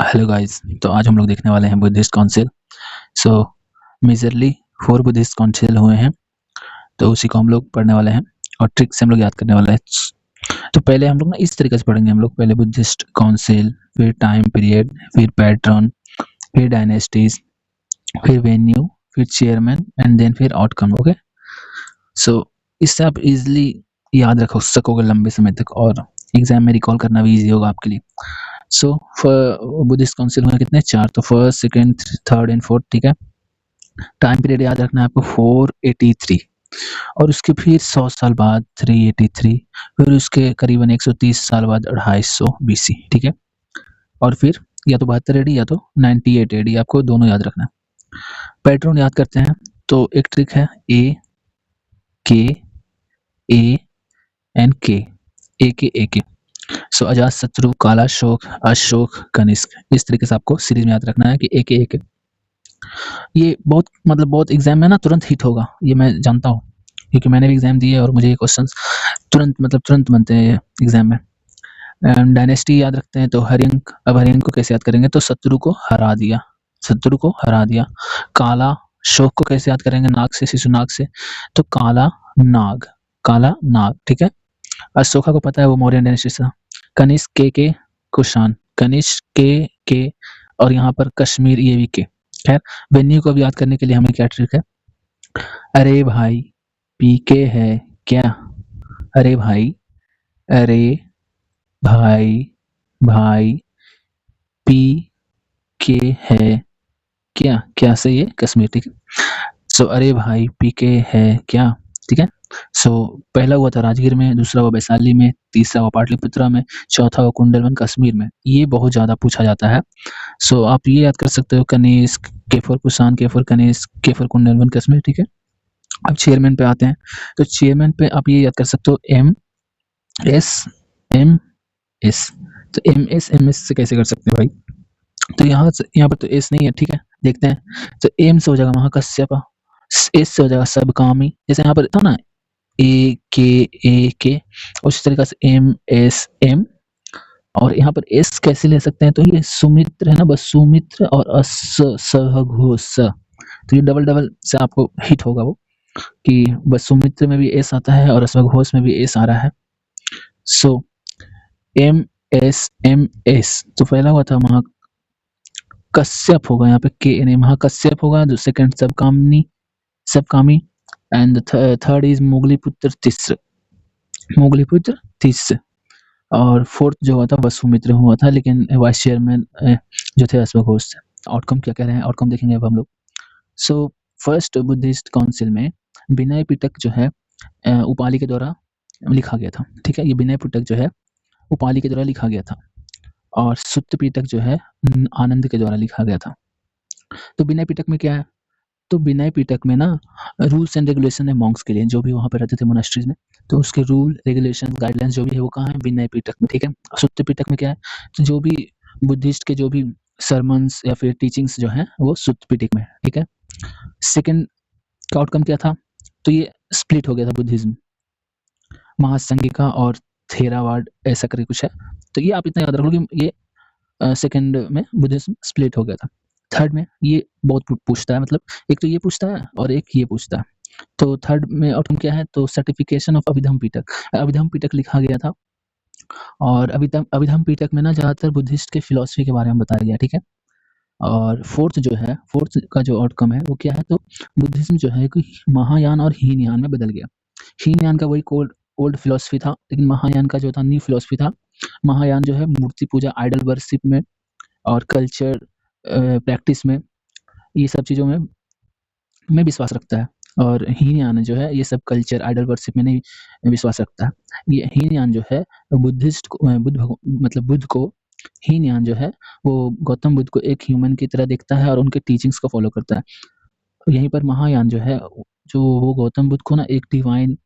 Hello guys, तो आज हम लोग देखने वाले हैं बुद्धिस्ट काउंसिल। सो मेजरली 4 बुद्धिस्ट काउंसिल हुए हैं, तो उसी को हम लोग पढ़ने वाले हैं और ट्रिक से हम लोग याद करने वाले हैं। तो पहले हम लोग ना इस तरीके से पढ़ेंगे। हम लोग पहले बुद्धिस्ट काउंसिल, फिर टाइम पीरियड, फिर पैटर्न, फिर डायनेस्टीज, फिर वेन्यू, फिर चेयरमैन एंड देन फिर आउटकम। ओके, सो इससे आप इजीली याद रख सकोगे लंबे समय तक और एग्जाम में रिकॉल करना भी इजी होगा आपके लिए। सो बुद्धिस्ट काउंसिल में कितने? 4। तो first, second, third and fourth. ठीक है, टाइम पीरियड याद रखना है आपको 483 और उसके फिर 100 साल बाद 383, फिर उसके करीबन 130 साल बाद 250 BC। ठीक है, और फिर या तो 72 एडी या तो 98 एडी, आपको दोनों याद रखना है। पैटर्न याद करते हैं तो एक ट्रिक है ए एंड के, ए के। सो अजात शत्रु, काला शोक, अशोक, कनिष्क, इस तरीके से आपको सीरीज में याद रखना है कि एक एक। ये बहुत एग्जाम में ना तुरंत हिट होगा, ये मैं जानता हूँ क्योंकि मैंने भी एग्जाम दिए और मुझे ये क्वेश्चंस तुरंत बनते हैं एग्जाम में। डायनेस्टी याद रखते हैं तो हरियंक। अब हरियंक को कैसे याद करेंगे? तो शत्रु को हरा दिया। काला शोक को कैसे याद करेंगे? नाग से, शिशुनाग से, तो काला नाग। ठीक है, अशोका को पता है वो मौर्य डायनेस्टी से। कनिष्क के कुषाण, कनिष्क के और यहाँ पर कश्मीर ये भी के। खैर, वेन्यू को भी याद करने के लिए हमें क्या ट्रिक है? अरे भाई पीके है क्या? अरे भाई पी के है क्या से ये कश्मीर। ठीक है, सो अरे भाई पीके है क्या। ठीक है, सो पहला हुआ था राजगीर में, दूसरा हुआ वैशाली में, तीसरा हुआ पाटलिपुत्रा में, चौथा हुआ कुंडलवन कश्मीर में। ये बहुत ज्यादा पूछा जाता है। सो आप ये याद कर सकते हो कनिष्क, के फॉर कुषाण, के फॉर कनिष्क, के फॉर कुंडलवन कश्मीर। ठीक है, अब चेयरमैन पे आते हैं तो चेयरमैन पे आप ये याद कर सकते हो MS। तो MS से कैसे कर सकते हैं भाई? तो यहाँ पर तो एस नहीं है। ठीक है, देखते हैं। तो एम से हो जाएगा महाकश्यप, एस से हो जाएगा सबकामी, जैसे यहाँ पर था ना ए के, उसी तरीके से MSM। और यहाँ पर एस कैसे ले सकते हैं? तो ये सुमित्र है ना, बस सुमित्र और सहघोष, तो ये डबल से आपको हिट होगा वो कि बस सुमित्र में भी एस आता है और अश्वघोष में भी एस आ रहा है। सो MS तो पहला हुआ था महाकश्यप होगा, यहाँ पे के नहीं, महाकश्यप होगा। जो सेकंड सबकामी एंड थर्ड इज मुगलीपुत्र तीसरे और फोर्थ जो हुआ था वसुमित्र हुआ था, लेकिन वाइस चेयरमैन जो थे अश्वघोष थे। आउटकम क्या कह रहे हैं? आउटकम देखेंगे अब हम लोग। सो फर्स्ट बुद्धिस्ट काउंसिल में विनय पिटक जो है उपालि के द्वारा लिखा गया था। ठीक है, ये विनय पिटक जो है उपालि के द्वारा लिखा गया था और सुत्त पिटक जो है आनंद के द्वारा लिखा गया था। तो विनय पिटक में क्या है? तो विनय पिटक में ना रूल्स एंड रेगुलेशन है मॉन्क्स के लिए, जो भी वहां पर रहते थे मोनास्ट्रीज में, तो उसके रूल रेगुलेशन गाइडलाइंस जो भी है वो कहाँ है? विनय पिटक में। ठीक है, सुत्त पिटक में क्या है? तो जो भी बुद्धिस्ट के जो भी सरमन्स या फिर टीचिंग्स जो है वो सुत्त पिटक में है। ठीक है, सेकंड का आउटकम क्या था? तो ये स्प्लिट हो गया था बुद्धिज्म, महासंघिका और थेरावाद ऐसा करके कुछ है। तो ये आप इतना याद रखो कि ये सेकंड में बुद्धिज्म स्प्लिट हो गया था। थर्ड में ये बहुत पूछता है, मतलब एक तो ये पूछता है और एक ये पूछता है। तो थर्ड में आउटकम क्या है? तो सर्टिफिकेशन ऑफ अभिधम पिटक लिखा गया था और अभिधम पिटक में ना ज्यादातर बुद्धिस्ट के फिलॉसफी के बारे में बताया गया। ठीक है, और फोर्थ का जो आउटकम है वो क्या है? तो बुद्धिज्म जो है कि महायान और हीनयान में बदल गया। हीनयान का वही ओल्ड फिलॉसफी था, लेकिन महायान का जो था न्यू फिलॉसफी था। महायान जो है मूर्ति पूजा, आइडल वर्शिप में और कल्चर प्रैक्टिस में, ये सब चीजों में विश्वास रखता है। और हीनयान जो है ये सब कल्चर आइडल वर्शिप में नहीं विश्वास रखता है। ये हीनयान जो है बुद्ध को हीनयान जो है वो गौतम बुद्ध को एक ह्यूमन की तरह देखता है और उनके टीचिंग्स को फॉलो करता है। यहीं पर महायान जो है जो वो गौतम बुद्ध को ना एक डिवाइन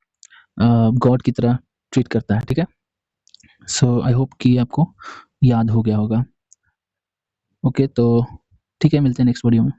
गॉड की तरह ट्रीट करता है। ठीक है, सो आई होप कि आपको याद हो गया होगा। ओके, तो ठीक है, मिलते हैं नेक्स्ट वीडियो में।